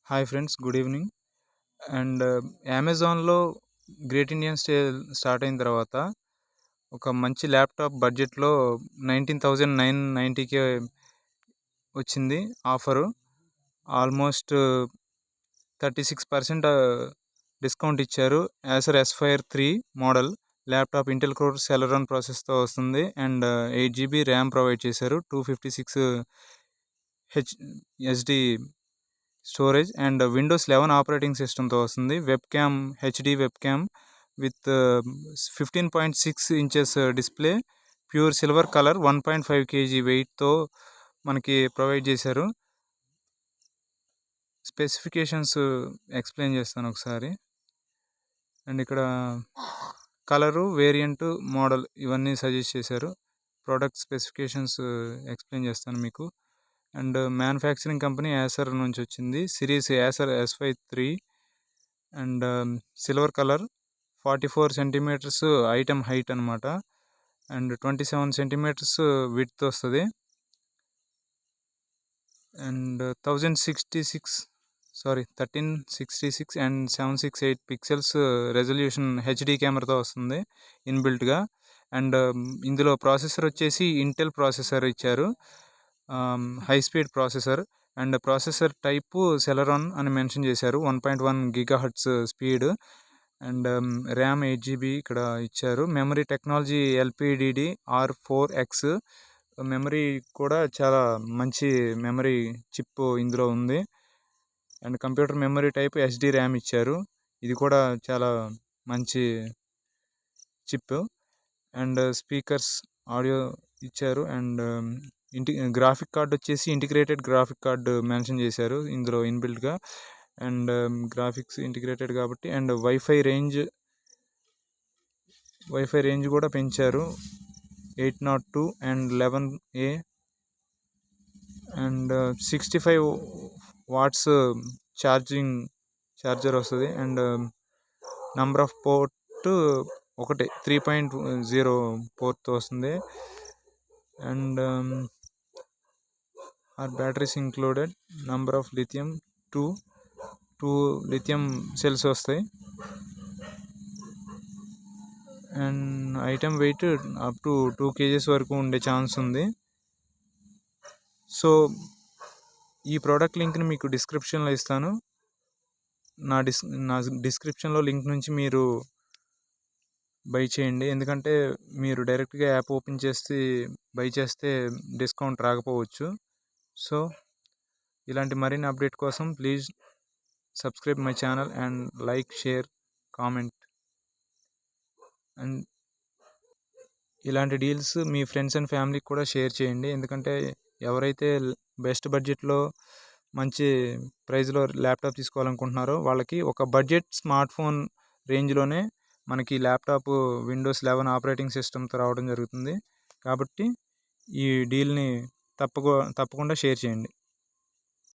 Hi friends, good evening. And అమెజాన్లో great Indian start అయిన తర్వాత ఒక మంచి ల్యాప్టాప్ బడ్జెట్లో 19,990కే వచ్చింది ఆఫరు. ఆల్మోస్ట్ 36% డిస్కౌంట్ ఇచ్చారు. Acer S53 model laptop Intel core Celeron ప్రాసెస్తో వస్తుంది. అండ్ 8 GB ర్యామ్ ప్రొవైడ్ చేశారు. 256 SD storage and Windows 11 operating సిస్టమ్తో వస్తుంది. Web cam HD web cam with 15.6 inches display, pure silver colour, 1.5 kg వెయిట్తో మనకి provide చేశారు. Specifications explain చేస్తాను ఒకసారి. అండ్ ఇక్కడ కలరు, వేరియంట్, మోడల్ ఇవన్నీ సజెస్ట్ చేశారు. ప్రోడక్ట్ స్పెసిఫికేషన్స్ ఎక్స్ప్లెయిన్ చేస్తాను మీకు. అండ్ మ్యానుఫ్యాక్చరింగ్ కంపెనీ యాసర్ నుంచి వచ్చింది. Series Acer S53 and silver colour, 44 centimetres item height అనమాట. అండ్ 27 సెంటీమీటర్స్ విడ్త్ వస్తుంది. And 1366 and 768 pixels resolution HD కెమెరాతో వస్తుంది ఇన్బిల్ట్గా. అండ్ ఇందులో ప్రాసెసర్ వచ్చేసి ఇంటెల్ ప్రాసెసర్ ఇచ్చారు, high speed processor. And processor type Celeron అని మెన్షన్ చేశారు. 1.1 GHz speed. And RAM 8 GB ఇక్కడ ఇచ్చారు. మెమరీ టెక్నాలజీ LPDDR4X మెమరీ కూడా చాలా మంచి మెమరీ చిప్ ఇందులో ఉంది. And computer memory type SD RAM ఇచ్చారు. ఇది కూడా చాలా మంచి చిప్. అండ్ స్పీకర్స్, ఆడియో ఇచ్చారు. అండ్ గ్రాఫిక్ కార్డ్ వచ్చేసి ఇంటిగ్రేటెడ్ గ్రాఫిక్ కార్డ్ మెన్షన్ చేశారు ఇందులో ఇన్బిల్ట్గా. అండ్ గ్రాఫిక్స్ ఇంటిగ్రేటెడ్ కాబట్టి. అండ్ వైఫై రేంజ్ కూడా పెంచారు, 802 and 11A. And 65 watts charger వస్తుంది. అండ్ నంబర్ ఆఫ్ పోర్ట్ ఒకటే, 3.0 పోర్ట్తో వస్తుంది. And batteries included. Number of lithium 2 lithium cells వస్తాయి. And item weight up to 2 kg వరకు ఉండే ఛాన్స్ ఉంది. సో ఈ ప్రోడక్ట్ లింక్ని మీకు డిస్క్రిప్షన్లో ఇస్తాను. నా డిస్క్రిప్షన్లో లింక్ నుంచి మీరు బై చేయండి. ఎందుకంటే మీరు డైరెక్ట్గా యాప్ ఓపెన్ చేసి బై చేస్తే డిస్కౌంట్ రాకపోవచ్చు. సో ఇలాంటి మరిన్ని అప్డేట్ కోసం please subscribe my channel and like, share, comment. And ఇలాంటి డీల్స్ మీ ఫ్రెండ్స్ అండ్ ఫ్యామిలీకి కూడా షేర్ చేయండి. ఎందుకంటే ఎవరైతే బెస్ట్ బడ్జెట్లో మంచి ప్రైస్లో ల్యాప్టాప్ తీసుకోవాలనుకుంటున్నారో వాళ్ళకి ఒక బడ్జెట్ స్మార్ట్ ఫోన్ రేంజ్లోనే మనకి ల్యాప్టాప్ విండోస్ 11 ఆపరేటింగ్ సిస్టమ్తో రావడం జరుగుతుంది. కాబట్టి ఈ డీల్ని తప్పకుండా షేర్ చేయండి.